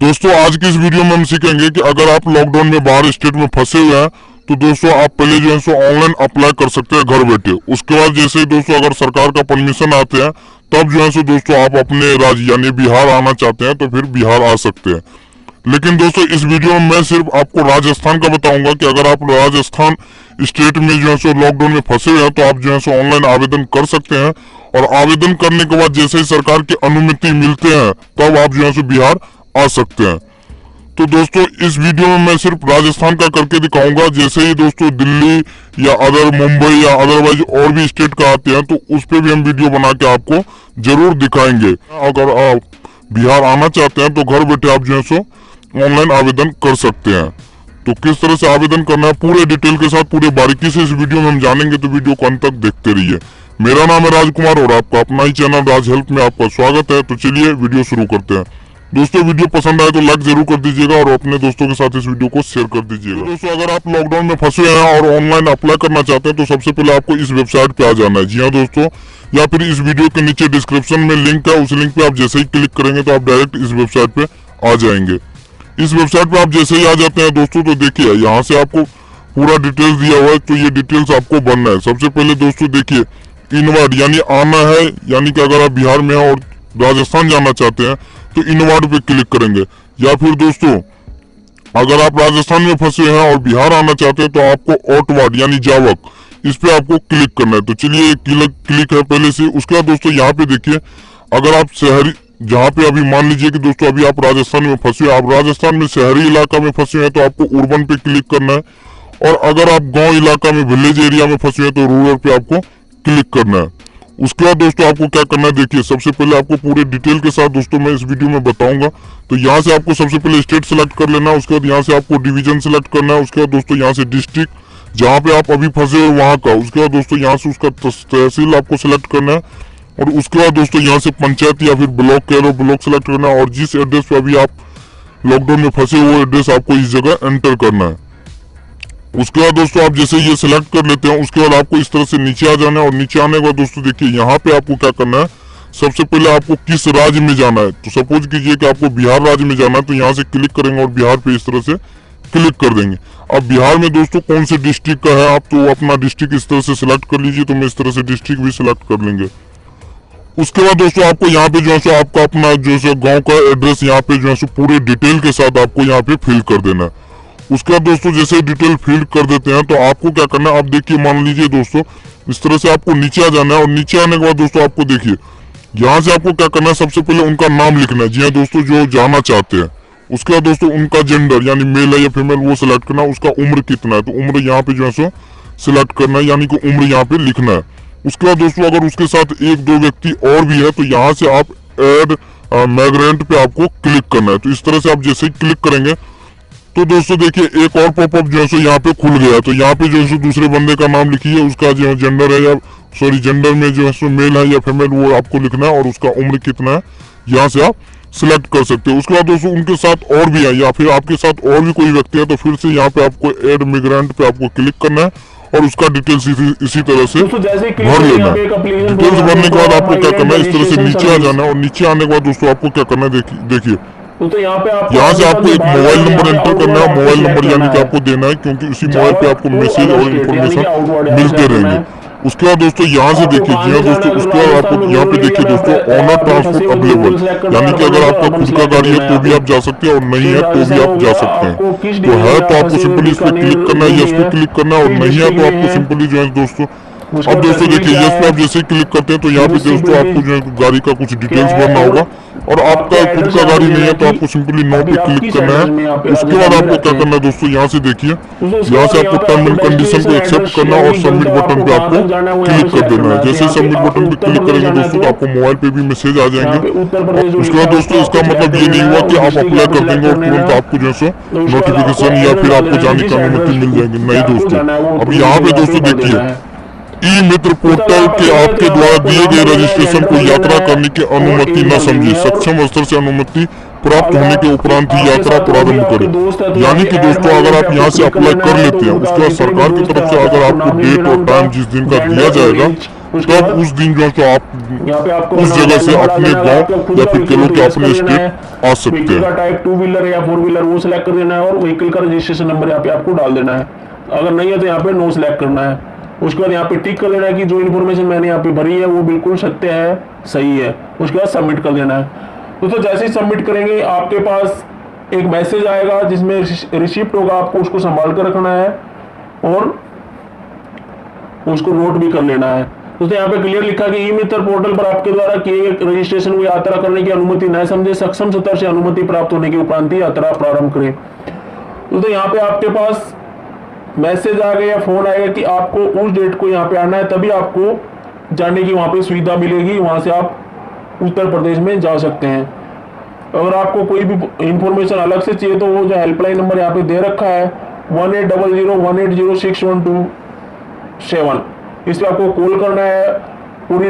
दोस्तों आज की इस वीडियो में हम सीखेंगे कि अगर आप लॉकडाउन में बाहर स्टेट में फंसे हुए हैं तो दोस्तों आप पहले जो है सो ऑनलाइन अप्लाई कर सकते हैं घर बैठे। उसके बाद जैसे ही दोस्तों अगर सरकार का परमिशन आते हैं तब जो है सो दोस्तों आप अपने राज्य यानी बिहार आना चाहते हैं तो फिर बिहार आ सकते हैं। लेकिन दोस्तों इस वीडियो में मैं सिर्फ आपको राजस्थान का बताऊंगा कि अगर आप राजस्थान स्टेट में जो है सो लॉकडाउन में फंसे हुए हैं तो आप जो है सो ऑनलाइन आवेदन कर सकते हैं। और आवेदन करने के बाद जैसे ही सरकार की अनुमति मिलते हैं तब आप जो है सो बिहार आ सकते हैं। तो दोस्तों इस वीडियो में मैं सिर्फ राजस्थान का करके दिखाऊंगा। जैसे ही दोस्तों दिल्ली या अदर मुंबई या अदरवाइज और भी स्टेट का आते हैं तो उस पे भी हम वीडियो बना के आपको जरूर दिखाएंगे। अगर आप बिहार आना चाहते हैं तो घर बैठे आप जो है सो ऑनलाइन आवेदन कर सकते हैं। तो किस तरह से आवेदन करना है पूरे डिटेल के साथ पूरे बारीकी से इस वीडियो में हम जानेंगे, तो वीडियो को अंत तक देखते रहिए। मेरा नाम है राजकुमार और आपका अपना ही चैनल राज हेल्प में आपका स्वागत है। तो चलिए वीडियो शुरू करते हैं। दोस्तों वीडियो पसंद आए तो लाइक जरूर कर दीजिएगा और अपने दोस्तों के साथ इस वीडियो को शेयर कर दीजिएगा। दोस्तों अगर आप लॉकडाउन में फंसे हैं और ऑनलाइन अप्लाई करना चाहते हैं तो सबसे पहले आपको इस वेबसाइट पे आ जाना है। जी हाँ दोस्तों, या फिर इस वीडियो के नीचे डिस्क्रिप्शन में लिंक है, उस लिंक पे आप जैसे ही क्लिक करेंगे तो आप डायरेक्ट इस वेबसाइट पे आ जाएंगे। इस वेबसाइट पे आप जैसे ही आ जाते हैं दोस्तों तो देखिए यहाँ से आपको पूरा डिटेल्स दिया हुआ है। तो ये डिटेल्स आपको भरना है। सबसे पहले दोस्तों देखिए इनवर्ड यानी आना है, यानी कि अगर आप बिहार में हैं और राजस्थान जाना चाहते हैं तो इनवर्ड पे क्लिक करेंगे। या फिर दोस्तों अगर आप राजस्थान में फंसे हैं और बिहार आना चाहते हैं तो आपको आउटवर्ड यानी जावक, इस पे आपको क्लिक करना है। तो चलिए क्लिक है पहले से। उसके बाद दोस्तों यहाँ पे देखिए अगर आप शहरी, जहाँ पे अभी मान लीजिए कि दोस्तों अभी आप राजस्थान में फंसे हैं, आप राजस्थान में शहरी इलाका में फंसे हैं तो आपको urban पे क्लिक करना है। और अगर आप गांव इलाका में विलेज एरिया में फंसे हैं तो रूरल पे आपको क्लिक करना है। उसके बाद दोस्तों आपको क्या करना है, देखिए सबसे पहले आपको पूरे डिटेल के साथ दोस्तों मैं इस वीडियो में बताऊंगा। तो यहाँ से आपको सबसे पहले स्टेट सेलेक्ट कर लेना है। उसके बाद यहाँ से आपको डिवीजन सेलेक्ट करना है। उसके बाद दोस्तों यहाँ से डिस्ट्रिक्ट जहाँ पे आप अभी फंसे हो वहाँ का, उसके बाद दोस्तों यहाँ से उसका तहसील आपको सिलेक्ट करना है। और उसके बाद दोस्तों यहाँ से पंचायत या फिर ब्लॉक कह लो, ब्लॉक सेलेक्ट करना है। और जिस एड्रेस पे अभी आप लॉकडाउन में फंसे वो एड्रेस आपको इस जगह एंटर करना है। उसके बाद दोस्तों आप जैसे ये सिलेक्ट कर लेते हैं उसके बाद आपको इस तरह से नीचे आ जाना है। और नीचे आने के बाद दोस्तों देखिए यहाँ पे आपको क्या करना है, सबसे पहले आपको किस राज्य में जाना है। तो सपोज कीजिए कि आपको बिहार राज्य में जाना है तो यहाँ से क्लिक करेंगे और बिहार पे इस तरह से क्लिक कर देंगे। अब बिहार में दोस्तों कौन से डिस्ट्रिक्ट का है आप तो अपना डिस्ट्रिक्ट इस तरह से सिलेक्ट कर लीजिए। तो मैं इस तरह से डिस्ट्रिक्ट भी सिलेक्ट कर लेंगे। उसके बाद दोस्तों आपको यहाँ पे जो है सो आपका अपना जो है गाँव का एड्रेस यहाँ पे जो है सो पूरे डिटेल के साथ आपको यहाँ पे फिल कर देना है। उसके बाद दोस्तों जैसे डिटेल फिल कर देते हैं तो आपको क्या करना है, आप देखिए मान लीजिए दोस्तों इस तरह से आपको नीचे आ जाना है। और नीचे आने के बाद दोस्तों आपको देखिए यहाँ से आपको क्या करना है, सबसे पहले उनका नाम लिखना है। जी हाँ दोस्तों, जो जाना चाहते हैं। उसके बाद दोस्तों उनका जेंडर यानी मेल है या फीमेल वो सिलेक्ट करना है। उसका उम्र कितना है तो उम्र यहाँ पे जो है सो सिलेक्ट करना है, यानी कि उम्र यहाँ पे लिखना है। उसके बाद दोस्तों अगर उसके साथ एक दो व्यक्ति और भी है तो यहाँ से आप एड माइग्रेंट पे आपको क्लिक करना है। तो इस तरह से आप जैसे ही क्लिक करेंगे तो दोस्तों देखिए एक और पॉपअप जो है सो यहाँ पे खुल गया। तो यहाँ पे जो है सो दूसरे बंदे का नाम लिखिए, उसका जो जेंडर है या सॉरी जेंडर में जो है सो मेल है या फीमेल वो आपको लिखना है। और उसका उम्र कितना है यहाँ से आप सिलेक्ट कर सकते हो। उसके बाद दोस्तों उनके साथ और भी है या फिर आपके साथ और भी कोई व्यक्ति है तो फिर से यहाँ पे आपको एड मिग्रेंट पे आपको क्लिक करना है और उसका डिटेल्स इसी तरह से भर लेना है। डिटेल्स भरने के बाद आपको क्या करना है, इस तरह से नीचे आ जाना है। और नीचे आने के बाद दोस्तों आपको क्या करना है, देखिए तो यहाँ से आपको एक मोबाइल नंबर एंटर करना है। मोबाइल नंबर यानी कि आपको देना है क्योंकि उसी मोबाइल पे आपको मैसेज और इन्फॉर्मेशन मिलते रहेंगे। उसके बाद दोस्तों यहाँ से देखिए जी हाँ दोस्तों, उसके बाद आपको यहाँ पे देखिए दोस्तों ऑनर ट्रांसपोर्ट अवेलेबल, यानी कि अगर आपका खुद का गाड़ी है तो भी आप जा सकते हैं और नहीं है तो भी आप जा सकते हैं। तो है तो आपको सिंपली इस पे क्लिक करना है, यस पे क्लिक करना है। और नहीं है तो आपको सिंपली जो है दोस्तों अब दोस्तों देखिए यस पे आप जैसे ही क्लिक करते हैं तो यहाँ पे दोस्तों आपको जो है गाड़ी का कुछ डिटेल्स भरना होगा। और आपका खुद का गाड़ी नहीं है तो आपको सिंपली नो पे क्लिक करना है। उसके बाद आपको क्या करना है दोस्तों, यहाँ से देखिए यहाँ से आपको टर्म एंड कंडीशन को एक्सेप्ट करना और सबमिट बटन पे आपको क्लिक कर देना है। जैसे सबमिट बटन पे क्लिक करेंगे दोस्तों तो आपको मोबाइल पे भी मैसेज आ जाएंगे। उसके बाद दोस्तों इसका मतलब ये नहीं हुआ कि आप अप्लाई कर देंगे और तुरंत आपको जो है नोटिफिकेशन या फिर आपको जाने की अनुमति मिल जाएगी। नहीं दोस्तों, अब यहाँ पे दोस्तों देखिए ई मित्र पोर्टल के आपके द्वारा दिए गए रजिस्ट्रेशन को यात्रा करने की अनुमति न समझे, सक्षम स्तर से अनुमति प्राप्त होने के उपरांत ही यात्रा प्रारंभ करें। यानी कि दोस्तों अगर आप यहाँ से अप्लाई कर लेते हैं उसके बाद सरकार की तरफ से अगर आपको डेट और टाइम जिस दिन का दिया जाएगा उसके बाद उस दिन जो है सो आप यहाँ पे आपको उस जगह से अपने गांव या फिर कह लो कि अपने स्टेट आ सकते व्हीकल का हैं। टाइप 2 व्हीलर या 4 व्हीलर वो सिलेक्ट कर देना है और व्हीकल का रजिस्ट्रेशन नंबर यहाँ पे आपको डाल देना है। अगर नहीं है तो यहाँ पे नो सिलेक्ट करना है। उसके बाद यहाँ पे टिक कर देना है कि जो इन्फॉर्मेशन मैंने यहाँ पे भरी है वो बिल्कुल सत्य है, सही है। उसके बाद सबमिट कर देना है। दोस्तों जैसे ही सबमिट करेंगे आपके पास एक मैसेज आएगा जिसमें रिसिप्ट होगा, आपको उसको संभाल कर रखना है और उसको नोट भी कर लेना है। दोस्तों यहाँ पे क्लियर लिखा कि ई मित्र पोर्टल पर आपके द्वारा किए गए रजिस्ट्रेशन को यात्रा करने की अनुमति न समझे, सक्षम सत्र से अनुमति प्राप्त होने के उपरांत ही यात्रा प्रारंभ करें। दोस्तों यहाँ पे आपके पास मैसेज आ गया या फोन आएगा कि आपको उस डेट को यहाँ पे आना है, तभी आपको जाने की वहां पे सुविधा मिलेगी। वहां से आप उत्तर प्रदेश में जा सकते हैं। अगर आपको कोई भी इंफॉर्मेशन अलग से चाहिए तो वो जो हेल्पलाइन नंबर यहाँ पे दे रखा है 1800 180 612 7, इस पे आपको कॉल करना है। पूरी